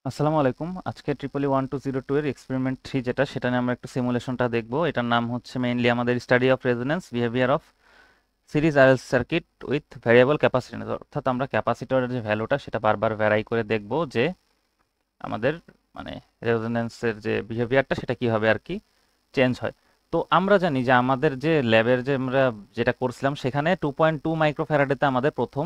আসসালামু আলাইকুম। আজকে EEE 120 এর এক্সপেরিমেন্ট 3 যেটা সেটা নিয়ে আমরা একটু সিমুলেশনটা দেখব। এটার নাম হচ্ছে মেইনলি আমাদের study of resonance behaviour of series RLC circuit with variable capacitance. অর্থাৎ আমরা ক্যাপাসিটরের যে ভ্যালুটা সেটা বারবার ভ্যারাই করে দেখব যে আমাদের মানে রেজোনেন্সের যে বিহেভিয়ারটা সেটা কিভাবে আর কি চেঞ্জ হয়। তো আমরা জানি যে আমাদের যে ল্যাবের যে আমরা যেটা করছিলাম সেখানে 2.2 মাইক্রোফ্যারাডেতে আমাদের প্রথম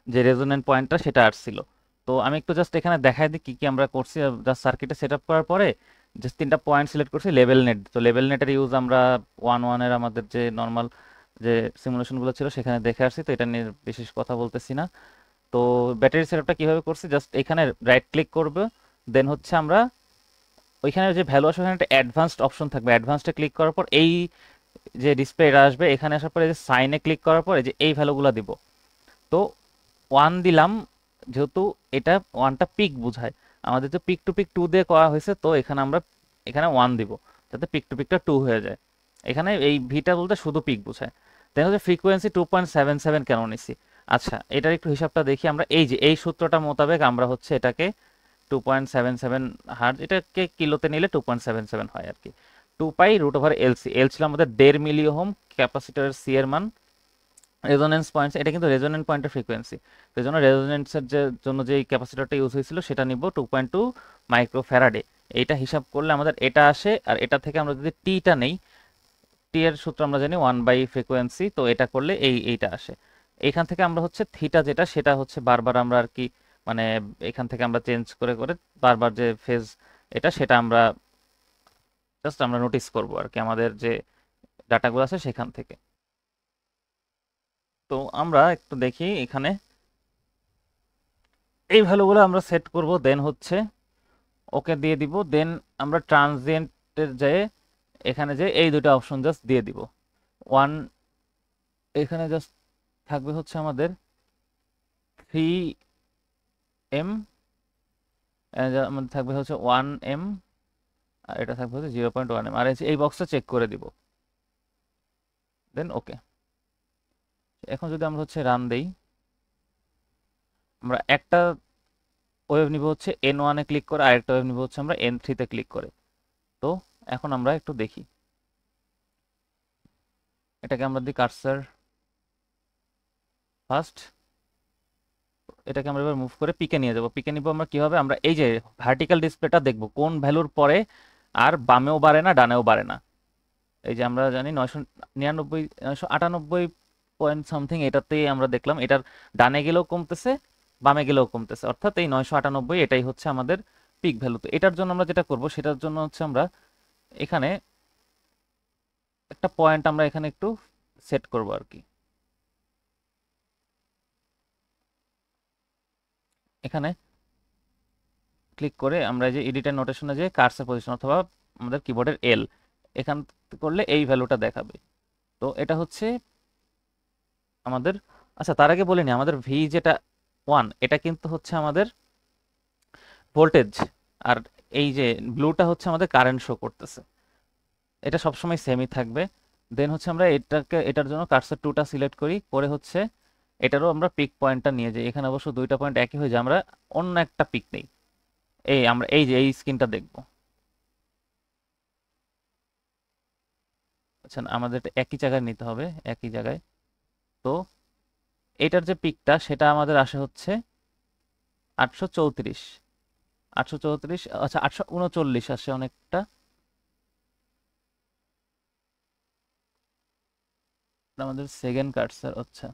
যে রেজোনেন্ট পয়েন্টটা সেটা আসছিল। তো আমি একটু জাস্ট এখানে দেখাই দিই কি কি আমরা করছি। জাস্ট সার্কিটে সেট আপ করার পরে জাস্ট তিনটা পয়েন্ট সিলেক্ট করছি লেভেল নেট। তো লেভেল নেটের ইউজ আমরা ওয়ান এর আমাদের যে নর্মাল যে সিমুলেশনগুলো ছিল সেখানে দেখে আসছি, তো এটা নিয়ে বিশেষ কথা বলতেছি না। তো ব্যাটারি সেটআপটা কিভাবে করছি, জাস্ট এখানে রাইট ক্লিক করবে, দেন হচ্ছে আমরা ওইখানে যে ভ্যালু আসবে ওখানে একটা অ্যাডভান্সড অপশন থাকবে, অ্যাডভান্সডে ক্লিক করার পর এই যে ডিসপ্লেটা আসবে এখানে আসার পরে যে সাইনে ক্লিক করার পরে যে এই ভ্যালুগুলো দিব। তো ওয়ান দিলাম, যেহেতু এটা ওয়ানটা পিক বোঝায়, আমাদের তো পিক টু পিক টু দিয়ে করা হয়েছে, তো এখানে আমরা এখানে ওয়ান দিব যাতে পিক টু পিকটা টু হয়ে যায়। এখানে এই ভিটা বলতে শুধু পিক বোঝায়। দেন হচ্ছে ফ্রিকোয়েন্সি 2.77 কেন নিছি। আচ্ছা, এটার একটু হিসাবটা দেখি আমরা। এই যে এই সূত্রটা মোতাবেক আমরা হচ্ছে এটাকে 2.77 হার্জ, এটাকে কিলোতে নিলে 2.77 হয় আর কি। 2 পাই রুট ওভার এল সি। এল ছিল আমাদের 1.5 মিলি ওহম, ক্যাপাসিটরের সি এর মান। রেজোনেন্স পয়েন্টস, এটা কিন্তু রেজোনেন্ট পয়েন্টের ফ্রিকোয়েন্সি। তো এই জন্য রেজোনেন্সের যে জন্য যে ক্যাপাসিটরটা ইউজ হয়েছিল সেটা নিব 2.2 মাইক্রোফ্যারাডে। এইটা হিসাব করলে আমাদের এটা আসে, আর এটা থেকে আমরা যদি টিটা নেই, টি এর সূত্র আমরা জানি 1/ফ্রিকোয়েন্সি, তো এটা করলে এইটা আসে। এইখান থেকে আমরা হচ্ছে থিটা যেটা সেটা হচ্ছে বারবার আমরা আর কি মানে এখান থেকে আমরা চেঞ্জ করে করে বারবার যে ফেজ এটা সেটা আমরা জাস্ট আমরা নোটিস করব আর কি আমাদের যে ডাটাগুলো আছে সেখান থেকে। তো আমরা একটু দেখি এখানে এই ভ্যালুগুলো আমরা সেট করব, দেন হচ্ছে ওকে দিয়ে দিব। দেন আমরা ট্রানজিয়েন্টের যে এখানে যে এই দুটো অপশন জাস্ট দিয়ে দিব। ওয়ান, এখানে জাস্ট থাকবে হচ্ছে আমাদের 3 এম, আমাদের থাকবে হচ্ছে 1 এম, আর এটা থাকবে হচ্ছে 0.1 এম, আর এই বক্সটা চেক করে দিব। দেন ওকে। এখন যদি আমরা হচ্ছে রান দেই, আমরা একটা ওয়েভ নিব হচ্ছে N1-এ ক্লিক করে, আরেকটা ওয়েভ নিব হচ্ছে আমরা N3-তে ক্লিক করে। তো এখন আমরা একটু দেখি, এটাকে আমরা দিই কার্সার ফার্স্ট, এটাকে আমরা এবার মুভ করে পিকে নিয়ে যাব। পিকে নিব আমরা কিভাবে, আমরা এই যে ভার্টিক্যাল ডিসপ্লেটা দেখব কোন ভ্যালুর পরে আর বামেও বাড়ে না ডানেও বাড়ে না। এই যে আমরা জানি 999 998 পয়েন্ট সামথিং, এটাতেই আমরা দেখলাম এটার ডানে গেলেও কমতেছে বামে গেলেও কমতেছে, অর্থাৎ এই 998 এটাই হচ্ছে আমাদের পিক ভ্যালু। তো এটার জন্য আমরা যেটা করব সেটার জন্য হচ্ছে আমরা এখানে একটা পয়েন্ট আমরা এখানে একটু সেট করব আর কি। এখানে ক্লিক করে আমরা এই যে এডিটর নোটেশনে যে কার্সর পজিশন অথবা আমাদের কিবোর্ডের এল এখান করলে এই ভ্যালুটা দেখাবে। তো এটা হচ্ছে আমাদের, আচ্ছা তার আগে বলিনি আমাদের ভি যেটা ওয়ান, এটা কিন্তু হচ্ছে আমাদের ভোল্টেজ, আর এই যে ব্লুটা হচ্ছে আমাদের কারেন্ট শো করতেছে। এটা সবসময় সেমই থাকবে। দেন হচ্ছে আমরা এটার জন্য কার্সর টুটা সিলেক্ট করি, করে হচ্ছে এটারও আমরা পিক পয়েন্টটা নিয়ে যাই। এখানে অবশ্য দুইটা পয়েন্ট একই হয়ে যায়, আমরা অন্য একটা পিক নেই। এই আমরা এই যে এই স্ক্রিনটা দেখবো। আচ্ছা, আমাদের এটা একই জায়গায় নিতে হবে, একই জায়গায়। তো এটার যে পিকটা সেটা আমাদের আসে হচ্ছে 834, 834, আচ্ছা 839 আসে অনেকটা। আমাদের সেকেন্ড কাটসার, আচ্ছা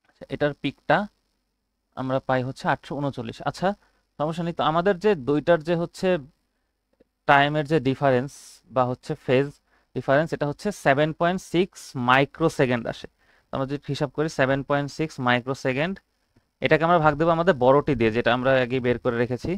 আচ্ছা, এটার পিকটা আমরা পাই হচ্ছে 839। আচ্ছা, সমস্যা নেই। তো আমাদের যে দুইটার যে হচ্ছে টাইমের যে ডিফারেন্স বা হচ্ছে ফেজ ডিফারেন্স, এটা হচ্ছে 7.6 মাইক্রোসেকেন্ড আসে। তো আমরা যদি হিসাব করি 7.6 মাইক্রোসেকেন্ড, এটাকে আমরা ভাগ দেবো আমাদের বড়টি দিয়ে যেটা আমরা আগে বের করে রেখেছি।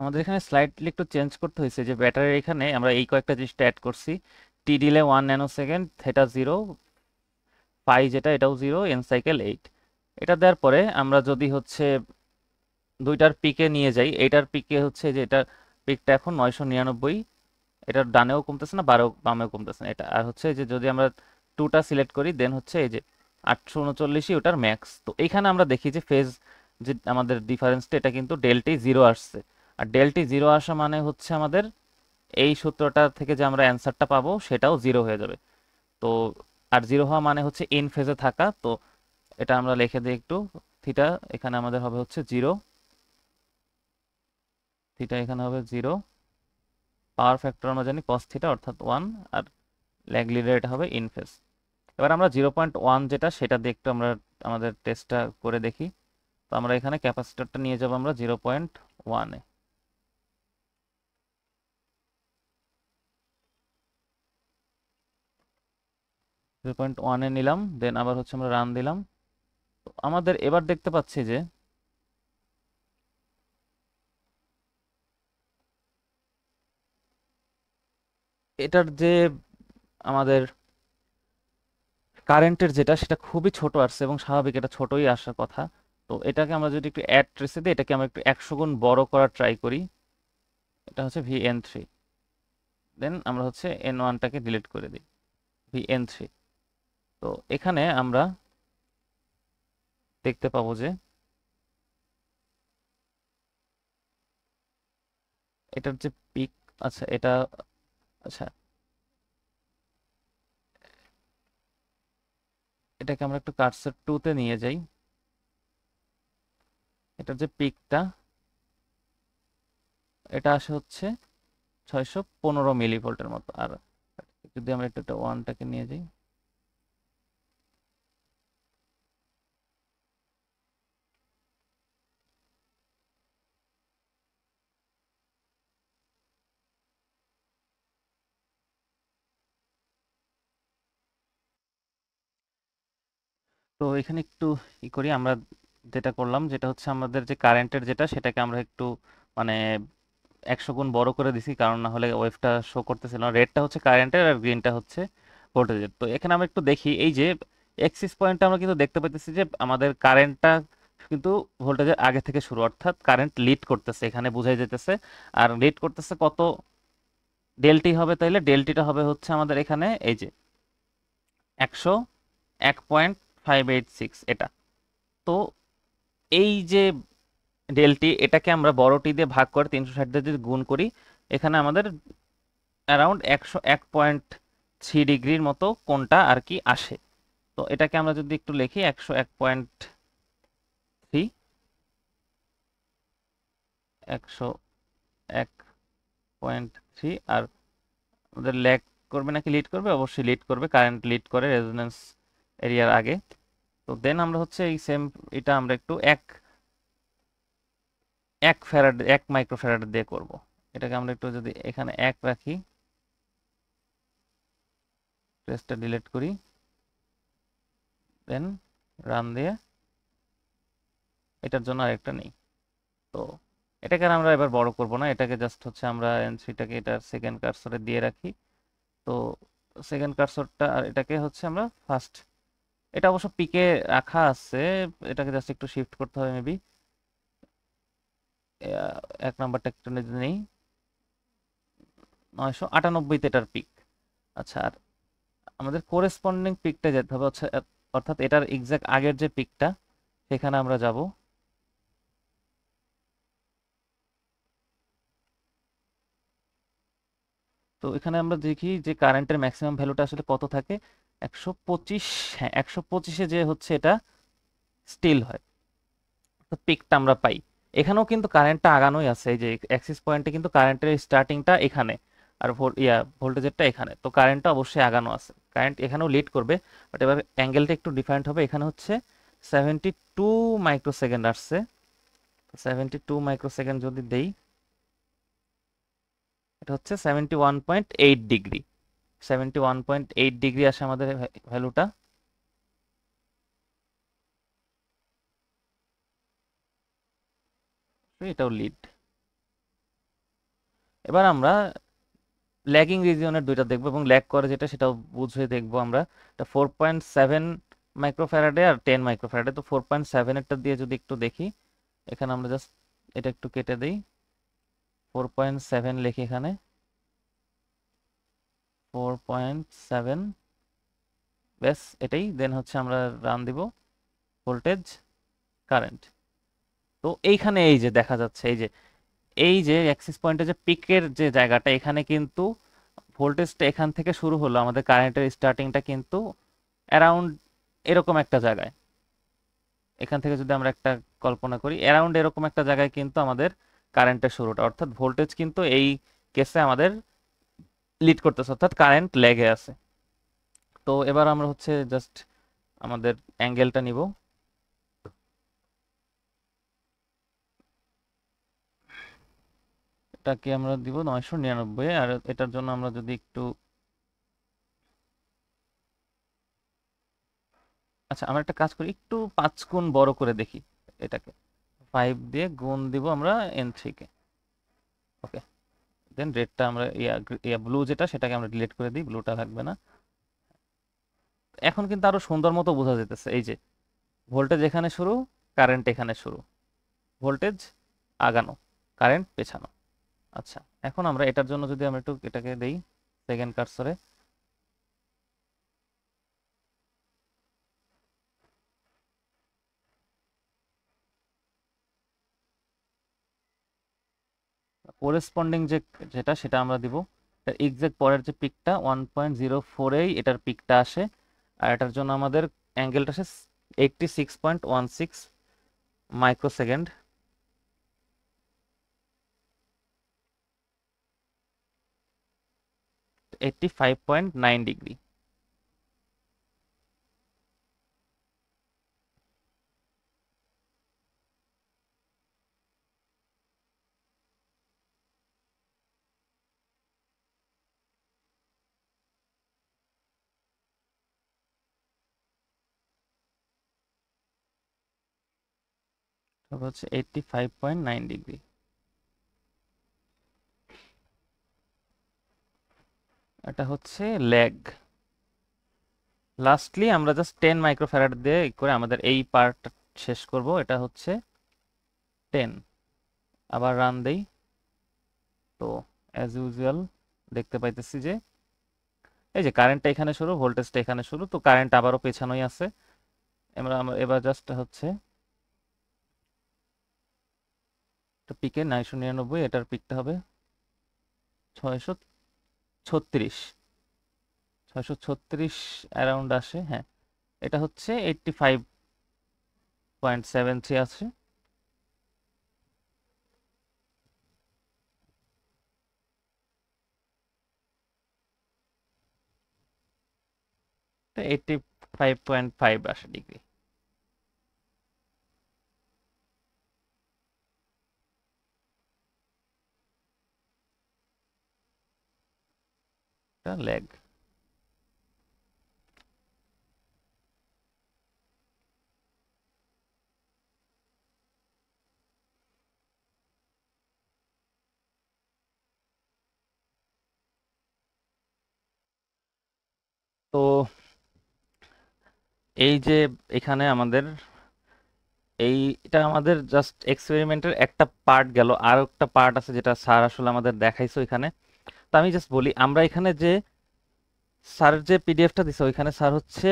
আমাদের এখানে স্লাইডলি একটু চেঞ্জ করতে হয়েছে, যে ব্যাটারির এখানে আমরা এই কয়েকটা জিনিসটা অ্যাড করছি। টি ডিলে 1 ন্যানো সেকেন্ড, থেটা 0, পাই যেটা এটাও 0, এন সাইকেল 8। এটা দেওয়ার পরে আমরা যদি হচ্ছে দুইটার পিকে নিয়ে যাই, এইটার পিকে হচ্ছে যে এটার পিকটা এখন 999, এটার ডানেও কমতেছে না, বামেও কমতেছে না এটা। আর হচ্ছে যে যদি আমরা টুটা সিলেক্ট করি, দেন হচ্ছে এই যে 839ই ওটার ম্যাক্স। তো এইখানে আমরা দেখি যে ফেজ, যে আমাদের ডিফারেন্সটা, এটা কিন্তু ডেল্টি 0 আসছে। আর ডেল্টি 0 আসা মানে হচ্ছে আমাদের এই সূত্রটা থেকে যে আমরা অ্যান্সারটা পাবো সেটাও 0 হয়ে যাবে। তো আর 0 হওয়া মানে হচ্ছে ইন ফেজে থাকা। তো এটা আমরা লিখে দিই একটু। থিটা এখানে আমাদের হবে হচ্ছে 0, থিটা এখানে হবে 0, পাওয়ার ফ্যাক্টর আমরা জানি cos থিটা অর্থাৎ 1, আর ল্যাগ লিডার এটা হবে ইন ফেজ। এবার আমরা 0.1 যেটা, সেটা দিয়ে একটু আমরা আমাদের টেস্টটা করে দেখি। তো আমরা এখানে ক্যাপাসিটরটা নিয়ে যাব আমরা 0.1-এ। 0.1-এ নিলাম, দেন আবার হচ্ছে আমরা রান দিলাম। তো আমাদের এবার দেখতে পাচ্ছি যে এটার যে আমাদের কারেন্টের যেটা, সেটা খুবই ছোট আসছে, এবং স্বাভাবিক এটা ছোটই আসার কথা। তো এটাকে আমরা যদি একটু অ্যাড ট্রেসে দিই, এটাকে আমরা একটু 100 গুণ বড় করার ট্রাই করি। এটা হচ্ছে VN3। দেন আমরা হচ্ছে N1টাকে ডিলিট করে দিই, VN3। তো এখানে আমরা দেখতে পাবো যে এটার যে পিক, আচ্ছা এটা, আচ্ছা এটাকে আমরা একটু কার্সর 2-তে নিয়ে যাই। এটার যে পিকটা, এটা আসে হচ্ছে 615 মিলিভোল্টের মতো। আর যদি আমরা একটু একটা ওয়ানটাকে নিয়ে যাই, তো এখানে একটু করি আমরা। যেটা করলাম যেটা হচ্ছে আমাদের যে কারেন্টের যেটা, সেটাকে আমরা একটু মানে 100 গুণ বড় করে দিছি, কারণ না হলে ওয়েভটা শো করতেছিল না। রেডটা হচ্ছে কারেন্টের আর গ্রিনটা হচ্ছে ভোল্টেজের। তো এখানে আমরা একটু দেখি, এই যে এক্সিস পয়েন্টটা আমরা কিন্তু দেখতে পাইতেছি যে আমাদের কারেন্টটা কিন্তু ভোল্টেজের আগে থেকে শুরু, অর্থাৎ কারেন্ট লিড করতেছে, এখানে বোঝাই যেতেছে। আর লিড করতেছে কত ডেলটি হবে, তাইলে ডেলটিটা হবে হচ্ছে আমাদের এখানে এই যে 101.586 এটা। তো এই যে ডেলটি, এটাকে আমরা বড়টি দিয়ে ভাগ করে 360 দিয়ে যদি গুণ করি, এখানে আমাদের অ্যারাউন্ড 101.3 ডিগ্রির মতো কোণটা আর কি আসে। তো এটাকে আমরা যদি একটু লিখি 101.3, 101.3। আর আমাদের ল্যাগ করবে নাকি লিড করবে? অবশ্যই লিড করবে, কারেন্ট লিড করে রেজোন্যান্স এরিয়ার আগে। তো দেন আমরা হচ্ছে এই সেম, এটা আমরা একটু এক ফ্যারাড, 1 মাইক্রোফ্যারাড দিয়ে করব। এটাকে আমরা একটু যদি এখানে 1 রাখি, টেস্টটা ডিলিট করি, দেন রান দিয়ে এটার জন্য আরেকটা নেই। তো এটাকে আর আমরা এবার বড় করব না, এটাকে জাস্ট হচ্ছে আমরা N3টাকে এটার সেকেন্ড কার্সরে দিয়ে রাখি। তো সেকেন্ড কার্সরটা, আর এটাকে হচ্ছে আমরা ফার্স্ট, এটা অবশ্য পিকে রাখা আছে, এটাকে জাস্ট একটু শিফট করতে হবে মেবি। 1 নাম্বারটা একটু নেই, 998তে এটার পিক। আচ্ছা, আর আমাদের কোরেসপন্ডিং পিকটা যেতে হবে হচ্ছে, অর্থাৎ এটার এক্সাক্ট আগের যে পিকটা, সেখানে আমরা যাব। তো এখানে আমরা দেখি যে কারেন্টের ম্যাক্সিমাম ভ্যালুটা আসলে কত থাকে, 125। হ্যাঁ, 125-এ যে হচ্ছে এটা স্টিল হয়, তো পিকটা আমরা পাই। এখানেও কিন্তু কারেন্টটা আগানোই আছে, এই যে অ্যাক্সিস পয়েন্টে কিন্তু কারেন্টের স্টার্টিংটা এখানে, আর ভোল্টেজেরটা এখানে। তো কারেন্টটা অবশ্যই আগানো আছে, কারেন্ট এখানেও লিড করবে। বাট এবার অ্যাঙ্গেলটা একটু ডিফারেন্ট হবে, এখানে হচ্ছে 72 মাইক্রোসেকেন্ড আসছে। 72 মাইক্রোসেকেন্ড যদি দেই, এটা হচ্ছে 71.8 ডিগ্রি। 71.8 ডিগ্রি আসে আমাদের ভ্যালুটা। এটাও লিড। এবার আমরা ল্যাগিং রিজিয়নের দুইটা দেখবো এবং ল্যাগ করে যেটা সেটাও বুঝে দেখবো আমরা। এটা 4.7 মাইক্রোফ্যারাডে আর 10 মাইক্রোফ্যারাডে। তো 4.7 এরটা দিয়ে যদি একটু দেখি, এখানে আমরা জাস্ট এটা একটু কেটে দিই, 4.7 লিখি এখানে, 4.7, ব্যাস এটাই। দেন হচ্ছে আমরা রান দিব, ভোল্টেজ কারেন্ট। তো এইখানে এই যে দেখা যাচ্ছে, এই যে অ্যাক্সিস পয়েন্টে যে পিকের যে জায়গাটা, এখানে কিন্তু ভোল্টেজটা এখান থেকে শুরু হলো, আমাদের কারেন্টের স্টার্টিংটা কিন্তু অ্যারাউন্ড এরকম একটা জায়গায়। এখান থেকে যদি আমরা একটা কল্পনা করি, অ্যারাউন্ড এরকম একটা জায়গায় কিন্তু আমাদের কারেন্টের শুরুটা, অর্থাৎ ভোল্টেজ কিন্তু এই কেসে আমাদের লিড করতেছে, অর্থাৎ কারেন্ট ল্যাগে আছে। তো এবার আমরা হচ্ছে জাস্ট আমাদের অ্যাঙ্গেলটা নিব, এটাকে আমরা দিব 999, আর এটার জন্য আমরা যদি একটু, আচ্ছা আমরা একটা কাজ করি, একটু 5 গুণ বড় করে দেখি এটাকে, 5 দিয়ে গুণ দিব আমরা N3 কে। ওকে, দেন রেডটা আমরা ব্লু যেটা সেটাকে আমরা ডিলিট করে দিই, ব্লুটা থাকবে না। এখন কিন্তু আরো সুন্দর মতো বোঝা যেতেছে, এই যে ভোল্টেজ এখানে শুরু, কারেন্ট এখানে শুরু, ভোল্টেজ আগানো, কারেন্ট পেছানো। আচ্ছা, এখন আমরা এটার জন্য যদি আমরা একটু এটাকে দেই সেকেন্ড কার্সরে, কোরেসপন্ডিং যেটা সেটা আমরা দিব, এটার এক্সাক্ট পরের যে পিকটা 1.04 এটার পিকটা আসে, আর এটার জন্য আমাদের অ্যাঙ্গেলটা আসে 86.16 মাইক্রোসেকেন্ড। 85.9 ডিগ্রি। তারপর হচ্ছে 85.9 ডিগ্রি। এটা হচ্ছে ল্যাগ। লাস্টলি আমরা জাস্ট 10 মাইক্রোফ্যারাড দিয়ে করে আমাদের এই পার্ট শেষ করব। এটা হচ্ছে 10। আবার রান দেই, তো অ্যাজ ইউজুয়াল দেখতে পাইতেছি যে এই যে কারেন্টটা এখানে শুরু, ভোল্টেজটা এখানে শুরু, তো কারেন্ট আবারও পেছানোই আছে। আমরা এবার জাস্ট হচ্ছে পিকে 999, এটার পিকটা হবে 636, 636 অ্যারাউন্ড আসে, হ্যাঁ। এটা হচ্ছে 85.73 আছে। 85.5 আসে ডিগ্রি। এটা ল্যাগ। তো এই যে এখানে আমাদের এইটা আমাদের জাস্ট এক্সপেরিমেন্টের একটা পার্ট গেল, আর একটা পার্ট আছে যেটা স্যার আসলে আমাদের দেখাইছো এখানে। তো আমি জাস্ট বলি, আমরা এখানে যে স্যারের যে পিডিএফটা দিছে ওইখানে স্যার হচ্ছে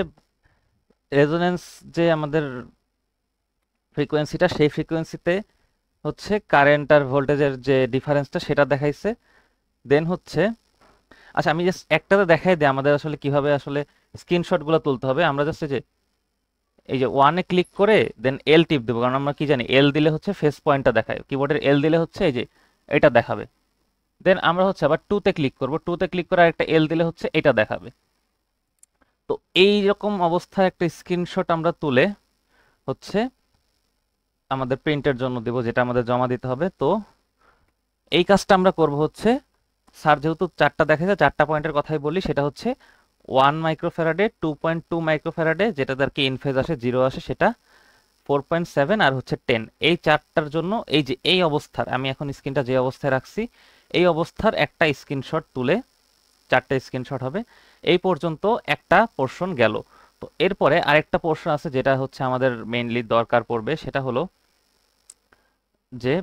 রেজোনেন্স যে আমাদের ফ্রিকোয়েন্সিটা, সেই ফ্রিকোয়েন্সিতে হচ্ছে কারেন্ট আর ভোল্টেজের যে ডিফারেন্সটা সেটা দেখাইছে। দেন হচ্ছে, আচ্ছা আমি জাস্ট একটাতে দেখাই দিই আমাদের আসলে কিভাবে আসলে স্ক্রিনশটগুলো তুলতে হবে। আমরা জাস্ট এই যে ওয়ানে ক্লিক করে দেন এল টিপ দেবো, কারণ আমরা কি জানি এল দিলে হচ্ছে ফেস পয়েন্টটা দেখায়, কিবোর্ডের এল দিলে হচ্ছে এই যে এটা দেখাবে। দেন আমরা হচ্ছে আবার টুতে ক্লিক করব, টুতে ক্লিক করে আরেকটা এল দিলে হচ্ছে এটা দেখাবে। তো এই রকম অবস্থায় একটা স্ক্রিনশট আমরা তুলে হচ্ছে আমাদের প্রিন্টের জন্য দেব, যেটা আমাদের জমা দিতে হবে। তো এই কাজটা আমরা করব হচ্ছে, স্যার যেহেতু চারটা দেখাচ্ছে, চারটা পয়েন্টের কথাই বলি, সেটা হচ্ছে 1 মাইক্রোফ্যারাডে, 2.2 মাইক্রোফ্যারাডে যেটা তার কি ইনফেজ আসে, জিরো আসে, সেটা 4.7, আর হচ্ছে 10। এই চারটার জন্য এই যে এই অবস্থার, আমি এখন স্ক্রিনটা যে অবস্থায় রাখছি এই অবস্থার একটা স্ক্রিনশট তুলে, 4টে স্ক্রিনশট হবে, এই পর্যন্ত একটা পোর্শন গেল। তো এরপরে আরেকটা পোর্শন আছে যেটা হচ্ছে আমাদের মেইনলি দরকার পড়বে, সেটা হলো যে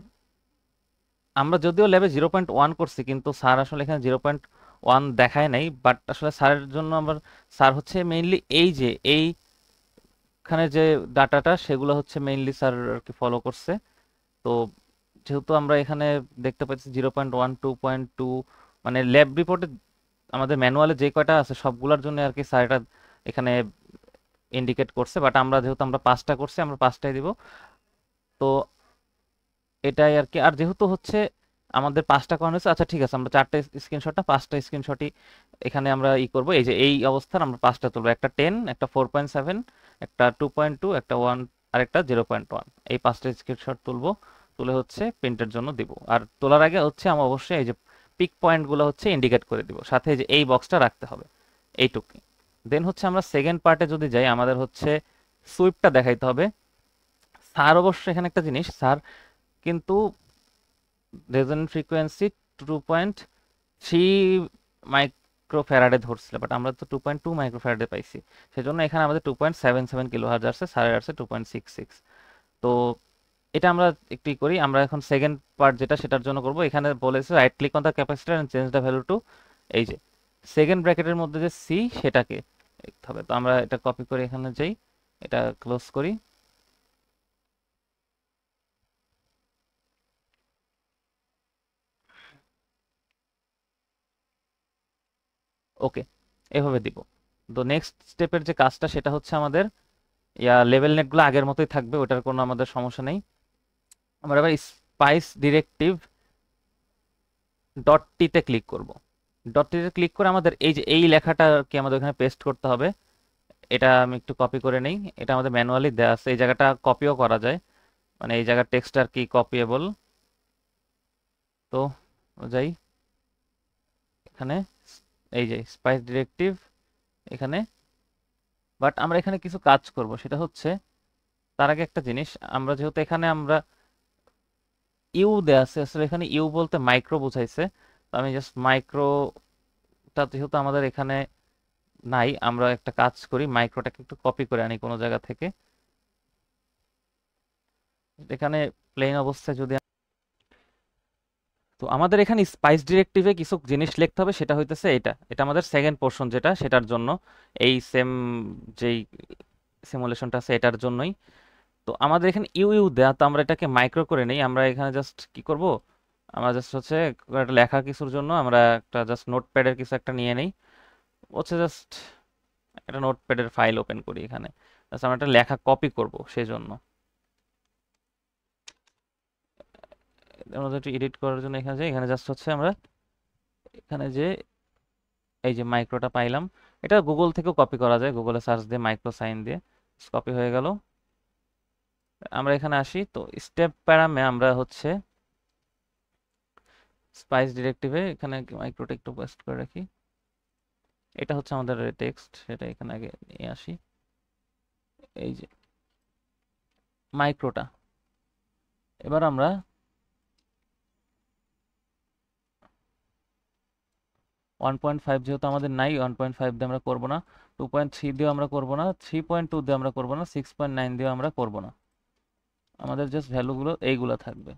আমরা যদিও ল্যাবে 0.1 করছি, কিন্তু স্যার আসলে এখানে 0.1 দেখায় নাই, বাট আসলে স্যারের জন্য আমার, স্যার হচ্ছে মেইনলি এই যে এইখানে যে ডাটাটা সেগুলো হচ্ছে মেইনলি স্যার আর কি ফলো করছে। তো যেহেতু আমরা এখানে দেখতে পাচ্ছি 0.1, 2.2, মানে ল্যাব রিপোর্টে আমাদের ম্যানুয়ালে যে কয়টা আছে সবগুলোর জন্য আর কি স্যার এটা এখানে ইন্ডিকেট করছে, বাট আমরা যেহেতু আমরা 5টা করছি, আমরা 5টাই দিব। তো এটাই আর কি। আর যেহেতু হচ্ছে আমাদের 5টা করানো হয়েছে, আচ্ছা ঠিক আছে, আমরা 4টে স্ক্রিনশটটা 5টা স্ক্রিনশটই এখানে আমরা করব। এই যে এই অবস্থার আমরা 5টা তুলবো, একটা 10, একটা 4.7, একটা 2.2, একটা 1, আর একটা 0.1। এই 5টা স্ক্রিনশট তুলবো, তুলে হচ্ছে প্রিন্টের জন্য দিব। আর তোলার আগে হচ্ছে আমরা অবশ্যই এই যে পিক পয়েন্টগুলো হচ্ছে ইন্ডিকেট করে দিব, সাথে এই যে এই বক্সটা রাখতে হবে, এইটুকুই। দেন হচ্ছে আমরা সেকেন্ড পার্টে যদি যাই, আমাদের হচ্ছে সুইপটা দেখাইতে হবে। স্যার অবশ্যই এখানে একটা জিনিস, স্যার কিন্তু রেজোনেন্ট ফ্রিকোয়েন্সি 2.3 মাইক্রোফ্যারাডে ধরছিল, বাট আমরা তো 2.2 মাইক্রোফ্যারাডে পাইছি, সেজন্য এখানে আমাদের 2.77 কিলো হার্জ আসছে, স্যারের আসছে 2.66। তো এটা আমরা একটু করি। আমরা এখন সেকেন্ড পার্ট যেটা সেটার জন্য করব, এখানে বলেছে right click on the capacitor and change the value to, এই যে সেকেন্ড ব্র্যাকেটের মধ্যে যে সি সেটাকে লিখতে হবে। তো আমরা এটা কপি করে এখানে যাই, এটা ক্লোজ করি। ওকে, এভাবে দিব। তো নেক্সট স্টেপের যে কাজটা সেটা হচ্ছে আমাদের লেভেল নেটগুলো আগের মতোই থাকবে, ওটার কোনো আমাদের সমস্যা নেই। আমরা এবার স্পাইস ডিরেক্টিভ ডট টিতে ক্লিক করব। ডট টিতে ক্লিক করে আমাদের এই যে এই লেখাটা কি আমাদের এখানে পেস্ট করতে হবে। এটা আমি একটু কপি করে নেই, এটা আমাদের ম্যানুয়ালি দেওয়া আছে, এই জায়গাটা কপিও করা যায়, মানে এই জায়গার টেক্সট আর কি কপিয়েবল। তো যাই এখানে, এই যে স্পাইস ডিরেক্টিভ এখানে, বাট আমরা এখানে কিছু কাজ করব, সেটা হচ্ছে তার আগে একটা জিনিস, আমরা যেহেতু এখানে আমরা ইউ দেয়া আছে, আসলে এখানে ইউ বলতে মাইক্রো বুঝাইছে, তো আমি জাস্ট মাইক্রোটা যেহেতু আমাদের এখানে নাই, আমরা একটা কাজ করি, মাইক্রোটাকে একটু কপি করে আনি কোনো জায়গা থেকে। এখানে প্লেন অবস্থায় যদি, তো আমাদের এখানে স্পাইস ডিরেক্টিভে কিছু জিনিস লিখতে হবে, সেটা হইতেছে এটা, এটা আমাদের সেকেন্ড পোর্শন যেটা, সেটার জন্য এই সেম যেই সিমুলেশনটা আছে এটার জন্যই। তো আমাদের এখানে ইউ ইউ দেয়া, তো আমরা এটাকে মাইক্রো করে নেই। আমরা এখানে জাস্ট কি করব, আমরা জাস্ট হচ্ছে একটা লেখা কিছুর জন্য আমরা একটা জাস্ট নোটপ্যাডের কিছু একটা নিয়ে নেই, হচ্ছে জাস্ট একটা নোটপ্যাডের ফাইল ওপেন করি এখানে, জাস্ট আমরা একটা লেখা কপি করব সেই জন্য। আমরা একটু এডিট করার জন্য এখানে যাই, এখানে জাস্ট হচ্ছে আমরা এখানে যে এই যে মাইক্রোটা পাইলাম, এটা গুগল থেকেও কপি করা যায়, গুগলে সার্চ দিয়ে মাইক্রো সাইন দিয়ে কপি হয়ে গেল। আমরা এখানে আসি, তো স্টেপ প্যারামে আমরা হচ্ছে স্পাইস ডিরেক্টিভে এখানে মাইক্রোটা একটু পেস্ট করে রাখি, এটা হচ্ছে আমাদের টেক্সট, সেটা এখানে আগে নিয়ে আসি। এই যে মাইক্রোটা, এবার আমরা 1.5 যেহেতু আমাদের নাই, 1.5 দিয়ে আমরা করবো না, 2.3 দিয়েও আমরা করবো না, 3.2 দিয়ে আমরা করবো না, 6.9 দিয়েও আমরা করবো না, আমাদের জাস্ট ভ্যালুগুলো এইগুলো থাকবে।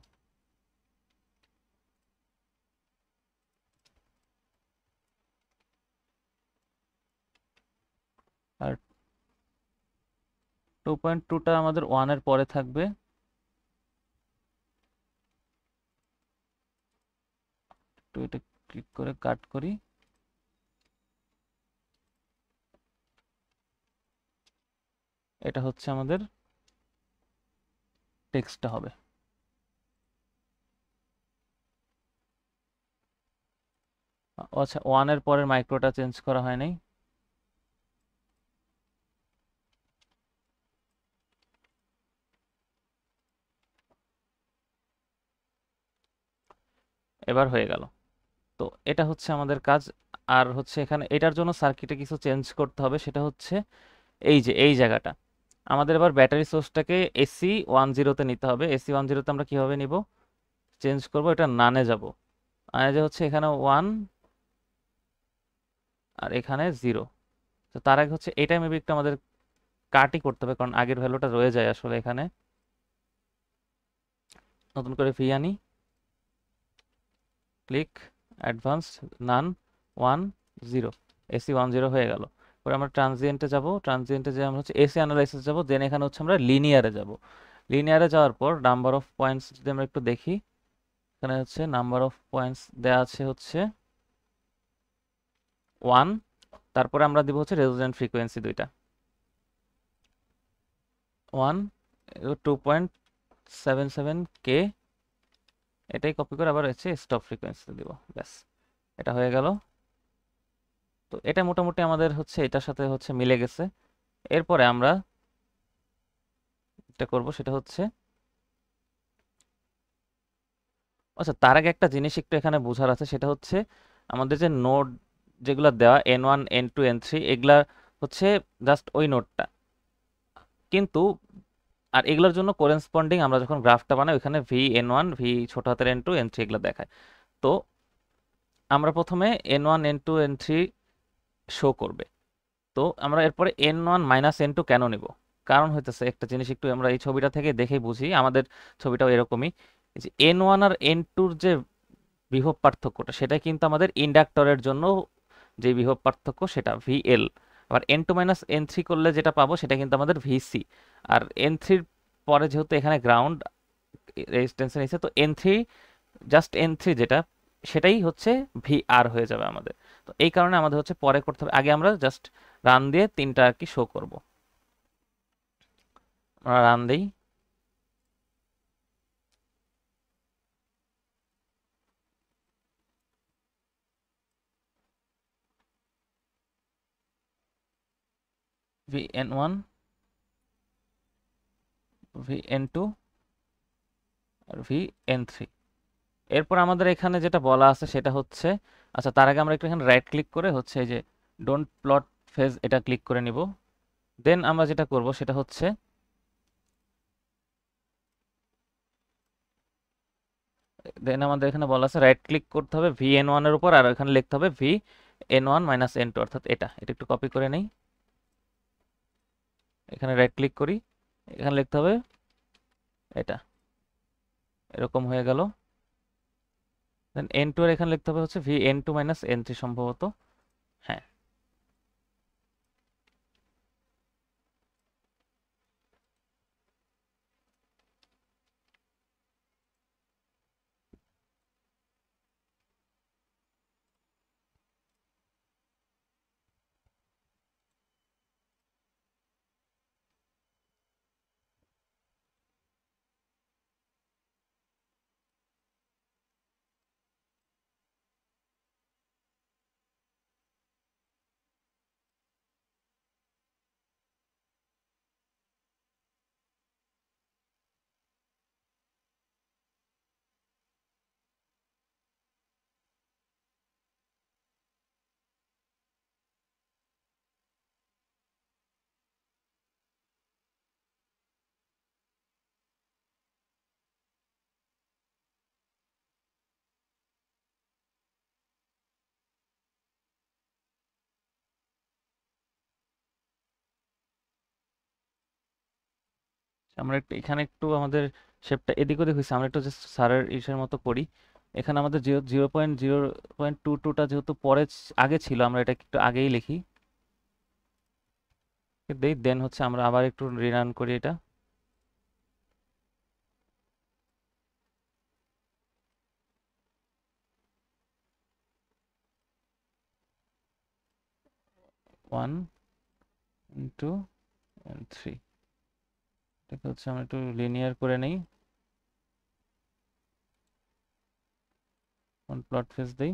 আর 2.2টা আমাদের 1-এর পরে থাকবে। তো এটা ক্লিক করে কাট করি, এটা হচ্ছে আমাদের টেক্সটটা হবে। আচ্ছা, 1-এর পরের মাইক্রোটা চেঞ্জ করা হয় নাই। এবার হয়ে গেল। তো এটা হচ্ছে আমাদের কাজ। আর হচ্ছে এখানে এটার জন্য সার্কিটে কিছু চেঞ্জ করতে হবে, সেটা হচ্ছে এই যে এই জায়গাটা, আমাদের এবার ব্যাটারি সোর্সটাকে AC 10-তে নিতে হবে। AC 10-তে আমরা কিভাবে নিব, চেঞ্জ করব, এটা নানে যাব, আর এই যে হচ্ছে এখানে 1 আর এখানে 0। তো তার আগে হচ্ছে এটা মেবি একটু আমাদের কাটই করতে হবে, কারণ আগের ভ্যালুটা রয়ে যায় আসলে এখানে। নতুন করে ভি আনি, ক্লিক, অ্যাডভান্স, নান, 1 0, এসি 1 0 হয়ে গেল। পরে আমরা ট্রানজিয়েন্টে যাব, ট্রানজিয়েন্টে যে আমরা হচ্ছে এসি অ্যানালাইসিস যাব, দেন এখানে হচ্ছে আমরা লিনিয়ারে যাব। লিনিয়ারে যাওয়ার পর নাম্বার অফ পয়েন্টস যদি আমরা একটু দেখি, এখানে হচ্ছে নাম্বার অফ পয়েন্টস দেওয়া আছে হচ্ছে 1। তারপরে আমরা দিব হচ্ছে রেজোন্যান্ট ফ্রিকোয়েন্সি দুইটা, 1 2.77 কে। এটাই কপি করে আবার হচ্ছে স্টপ ফ্রিকোয়েন্সি দিব, ব্যাস এটা হয়ে গেল। তো এটা মোটামুটি আমাদের হচ্ছে এটার সাথে হচ্ছে মিলে গেছে। এরপরে আমরা যেটা করব সেটা হচ্ছে, আচ্ছা তার আগে একটা জিনিস একটু এখানে বোঝার আছে, সেটা হচ্ছে আমাদের যে নোড যেগুলো দেওয়া n1 n2 n3 এগুলা হচ্ছে জাস্ট ওই নোডটা, কিন্তু আর এগুলোর জন্য করেসপন্ডিং আমরা যখন গ্রাফটা বানাই ওইখানে ভি এন ওয়ান, ভি ছোট হাতের এন টু, এন থ্রি এগুলো দেখায়। তো আমরা প্রথমে N one N two N three show করবে। তো আমরা এরপরে N one minus N two কেন নিব? কারণ হইতেছে একটা জিনিস একটু আমরা এই ছবিটা থেকে দেখেই বুঝি, আমাদের ছবিটাও এরকমই, যে এন ওয়ান আর এন টুর যে বিভব পার্থক্যটা সেটা কিন্তু আমাদের ইন্ডাক্টরের জন্য যে বিভব পার্থক্য সেটা ভিএল। আবার N two minus N three করলে যেটা পাবো সেটা কিন্তু আমাদের ভিসি। আর এন থ্রির পরে যেহেতু এখানে গ্রাউন্ড রেজিস্ট্যান্স নিচ্ছে, তো N three, just N three যেটা সেটাই হচ্ছে ভি আর হয়ে যাবে আমাদের। তো এই কারণে আমাদের হচ্ছে পরে করতে হবে, আগে আমরা জাস্ট রান দিয়ে তিনটা আর কি শো করব। আমরা রান দিই, V N one, V N two আর ভি এন থ্রি। এরপর আমাদের এখানে যেটা বলা আছে সেটা হচ্ছে, আচ্ছা তার আগে আমরা একটু এখানে রাইট ক্লিক করে হচ্ছে এই যে ডোন্ট প্লট ফেজ এটা ক্লিক করে নিব। দেন আমরা যেটা করব সেটা হচ্ছে, দেন আমাদের এখানে বলা আছে রাইট ক্লিক করতে হবে ভি এন ওয়ান এর উপর, আর এখানে লিখতে হবে V N one minus N two, অর্থাৎ এটা এটা একটু কপি করে নেই, এখানে রাইট ক্লিক করি, এখানে লিখতে হবে এটা, এরকম হয়ে গেল। দেন এন টু এর এখানে লিখতে হবে হচ্ছে V N two minus N three সম্ভবত, হ্যাঁ। আমরা একটু এখানে একটু আমাদের শেপটা এদিক ওদিক হয়েছে, আমরা একটু জাস্ট স্যারের ইসের মতো করি। এখানে আমাদের জিরো পয়েন্ট যেহেতু পরে আগে ছিল, আমরা এটা একটু আগেই লিখি, দেই। দেন হচ্ছে আমরা আবার একটু রিরান করি এটা, ওয়ান টু থ্রি। এটাকে হচ্ছে আমরা একটু লিনিয়ার করে নেই, প্লট ফেস দেই।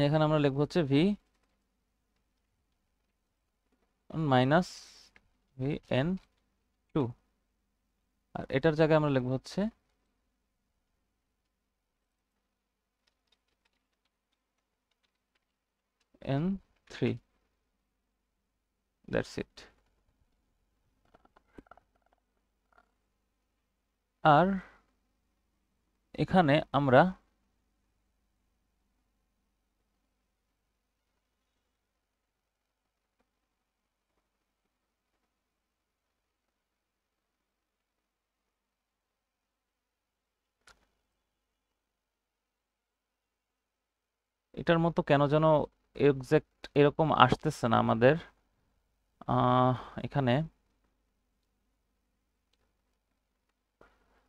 এখানে আমরা লিখবো হচ্ছে V minus V N two, আর এটার জায়গায় আমরা লিখবো হচ্ছে এন থ্রি, দ্যাটস ইট। আর এখানে আমরা এটার মতো কেন যেন এক্সাক্ট এরকম আসতেছে না আমাদের আহ, এখানে।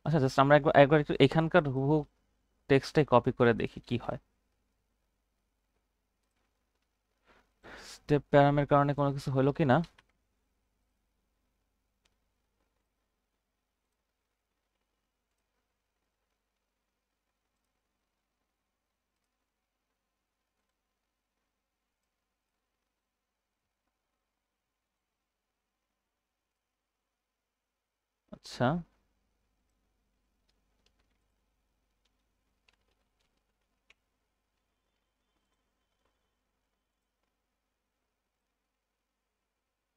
আচ্ছা, জাস্ট আমরা একবার একবার একটু এখানকার হুবহু টেক্সটটাই কপি করে দেখি কি হয়। স্টেপ প্যারামের কারণে কোনো কিছু হলো কি না। আচ্ছা,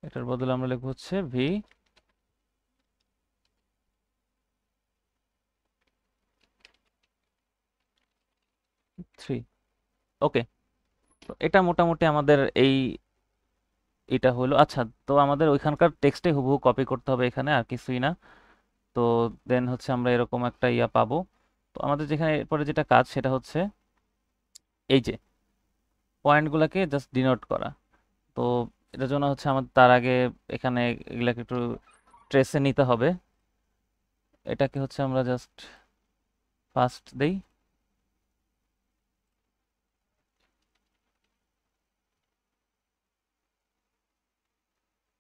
এটার বদলে আমরা লিখবো হচ্ছে V3। ওকে, তো এটা মোটামুটি আমাদের এই এটা হলো। আচ্ছা, তো আমাদের ওইখানকার টেক্সটে হুবহু কপি করতে হবে এখানে, আর কিছুই না। তো দেন হচ্ছে আমরা এরকম একটা ইয়া পাবো। তো আমাদের যেখানে এরপরে যেটা কাজ সেটা হচ্ছে এই যে পয়েন্টগুলোকে জাস্ট ডিনোট করা। তো এটার জন্য হচ্ছে আমাদের তার আগে এখানে এগুলাকে একটু ট্রেসে নিতে হবে। এটাকে হচ্ছে আমরা জাস্ট ফার্স্ট দেই।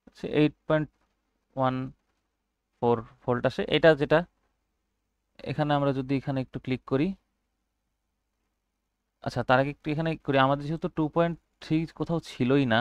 হচ্ছে 8.14 ভোল্ট আসে এটা যেটা। এখানে আমরা যদি এখানে একটু ক্লিক করি, আচ্ছা তার আগে একটু এখানে করি, আমাদের যেহেতু 2.3 কোথাও ছিলই না।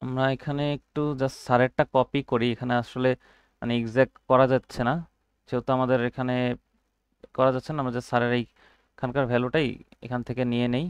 আমরা এখানে একটু জাস্ট স্যারেরটা কপি করি, এখানে আসলে মানে এক্সাক্ট করা যাচ্ছে না, যেহেতু আমাদের এখানে করা যাচ্ছে না, আমরা জাস্ট স্যারের এইখানকার ভ্যালুটাই এখান থেকে নিয়ে নেই।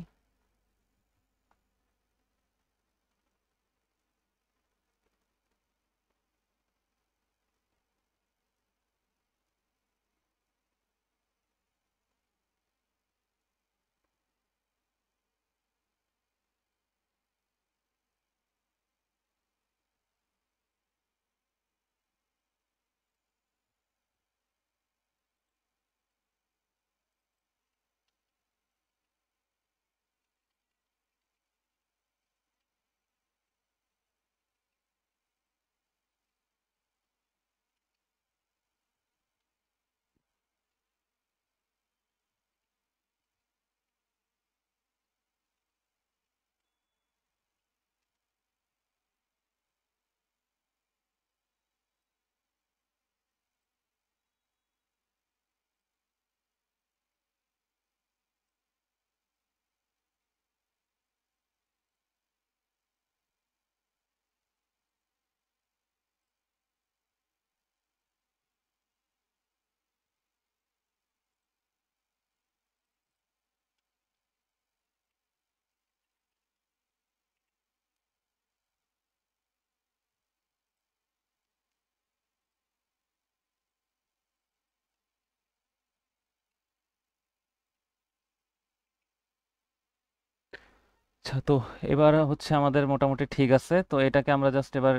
আচ্ছা, তো এবার হচ্ছে আমাদের মোটামুটি ঠিক আছে। তো এটাকে আমরা জাস্ট এবার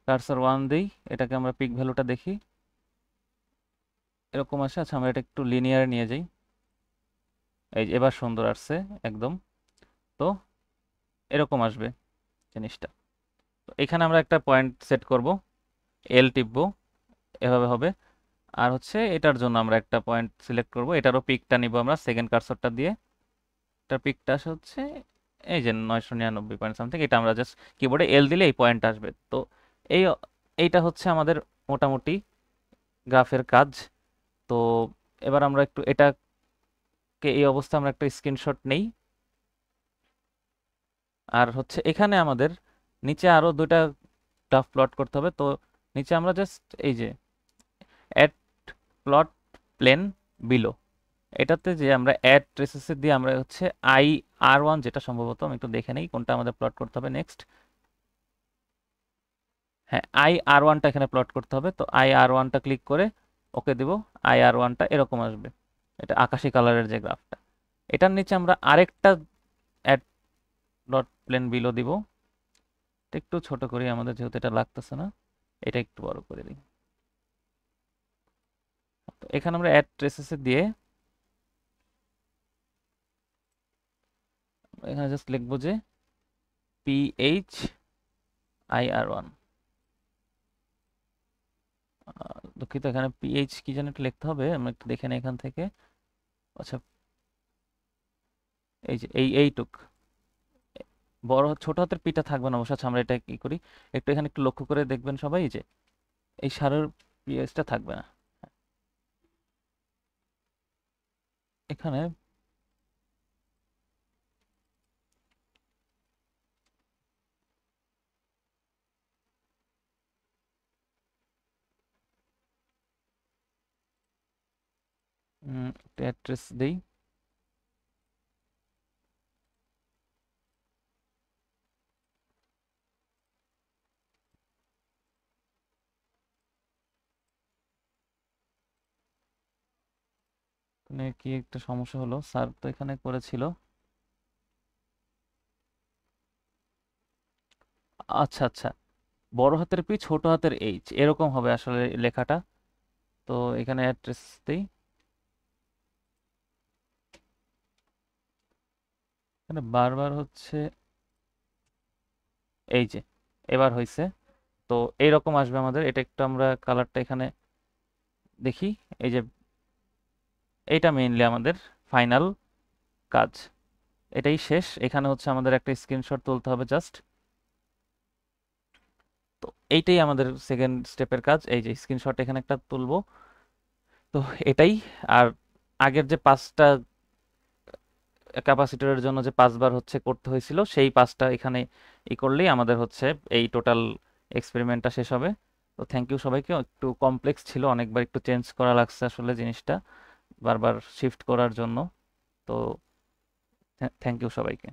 কার্সর 1 দিই, এটাকে আমরা পিক ভ্যালুটা দেখি, এরকম আসে। আচ্ছা, আমরা এটা একটু লিনিয়ার নিয়ে যাই। এই যে এবার সুন্দর আসছে একদম। তো এরকম আসবে জিনিসটা। তো এখানে আমরা একটা পয়েন্ট সেট করব, এল টিপবো, এভাবে হবে। আর হচ্ছে এটার জন্য আমরা একটা পয়েন্ট সিলেক্ট করব, এটারও পিকটা নিব আমরা সেকেন্ড কার্সরটা দিয়ে। এটার পিকটা আসে হচ্ছে এই যে 999 পয়েন্ট সামথিং। এটা আমরা জাস্ট কিবোর্ডে এল দিলে এই পয়েন্ট আসবে। তো এই এইটা হচ্ছে আমাদের মোটামুটি গ্রাফের কাজ। তো এবার আমরা একটু এটাকে এই অবস্থা আমরা একটা স্ক্রিনশট নেই। আর হচ্ছে এখানে আমাদের নিচে আরো দুইটা গ্রাফ প্লট করতে হবে। তো নিচে আমরা জাস্ট এই যে অ্যাড প্লট প্লেন বিলো, এটাতে যে আমরা অ্যাড ট্রেসেস দিয়ে আমরা হচ্ছে IR1, যেটা সম্ভবত আমি একটু দেখে নেই কোনটা আমাদের প্লট করতে হবে নেক্সট। হ্যাঁ, IR1টা এখানে প্লট করতে হবে। তো IR1টা ক্লিক করে ওকে দিব। IR1টা এরকম আসবে, এটা আকাশি কালারের যে গ্রাফটা। এটার নিচে আমরা আরেকটা অ্যাড ডট প্লেন বিলো দিব। এটা একটু ছোট করি, আমাদের যেহেতু এটা লাগতেছে না, এটা একটু বড় করে দিই। তো এখানে আমরা অ্যাড ট্রেসেস দিয়ে এখানে জাস্ট লিখবো যে PHIR1। দুঃখিত, এখানে PH কি যেন একটু লিখতে হবে, আমরা একটু দেখে নিই এখান থেকে। আচ্ছা, এই যে এইটুক বড় ছোট হাতের পিটা থাকবে না অবশ্য। আচ্ছা, আমরা এটা কি করি, একটু এখানে একটু লক্ষ্য করে দেখবেন সবাই, এই যে এই সারের পিএইচটা থাকবে না এখানে। একটা অ্যাড্রেস দেই। এখানে কি একটা সমস্যা হলো, স্যার তো এখানে করেছিল। আচ্ছা আচ্ছা, বড় হাতের পি ছোট হাতের এইচ এরকম হবে আসলে লেখাটা। তো এখানে অ্যাড্রেস দেই, এখানে বারবার হচ্ছে এই যে এবার হয়েছে। তো এইরকম আসবে আমাদের। এটা একটু আমরা কালারটা এখানে দেখি। এই যে এইটা মেইনলি আমাদের ফাইনাল কাজ, এটাই শেষ। এখানে হচ্ছে আমাদের একটা স্ক্রিনশট তুলতে হবে জাস্ট। তো এইটাই আমাদের সেকেন্ড স্টেপের কাজ, এই যে স্ক্রিনশট এখানে একটা তুলবো। তো এটাই। আর আগের যে 5টা ক্যাপাসিটরের জন্য যে 5বার হচ্ছে করতে হয়েছিল, সেই 5টা এখানে করলেই আমাদের হচ্ছে এই টোটাল এক্সপেরিমেন্টটা শেষ হবে। তো থ্যাংক ইউ সবাইকে। একটু কমপ্লেক্স ছিল, অনেকবার একটু চেঞ্জ করা লাগছে আসলে জিনিসটা, বারবার শিফট করার জন্য। তো থ্যাংক ইউ সবাইকে।